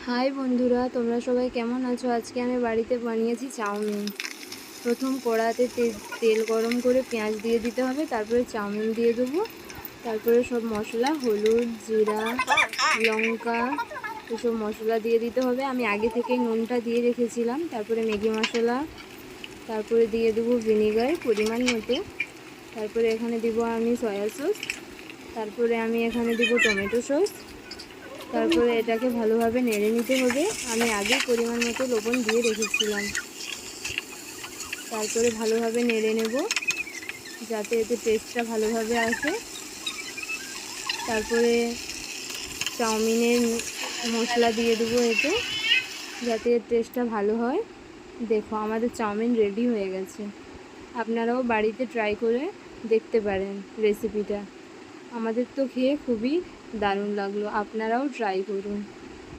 High বন্ধুরা, তোমরা সবাই কেমন আছো? আজকে আমি বাড়িতে বানিয়েছি চাউমিন। প্রথম কড়াতে তেল গরম করে পেঁয়াজ দিয়ে দিতে হবে, তারপরে চাউমিন দিয়ে দেবো, তারপরে সব মশলা হলুদ জিরা লঙ্কা এসব মশলা দিয়ে দিতে হবে। আমি আগে থেকেই নুনটা দিয়ে রেখেছিলাম। তারপরে ম্যাগি মশলা, তারপরে দিয়ে দেবো ভিনেগার পরিমাণ মতো, তারপরে এখানে দিব আমি সয়া সস, তারপরে আমি এখানে দিব টমেটো সস। তারপরে এটাকে ভালোভাবে নেড়ে নিতে হবে। আমি আগে পরিমাণ মতো লবণ দিয়ে রেখেছিলাম। তারপরে ভালোভাবে নেড়ে নেব যাতে এতে টেস্টটা ভালোভাবে আসে। তারপরে চাউমিনের মশলা দিয়ে দেবো এতে, যাতে এর টেস্টটা ভালো হয়। দেখো, আমাদের চাউমিন রেডি হয়ে গেছে। আপনারাও বাড়িতে ট্রাই করে দেখতে পারেন রেসিপিটা। আমাদের তো খেয়ে খুবই দারুণ লাগলো, আপনারাও ট্রাই করুন।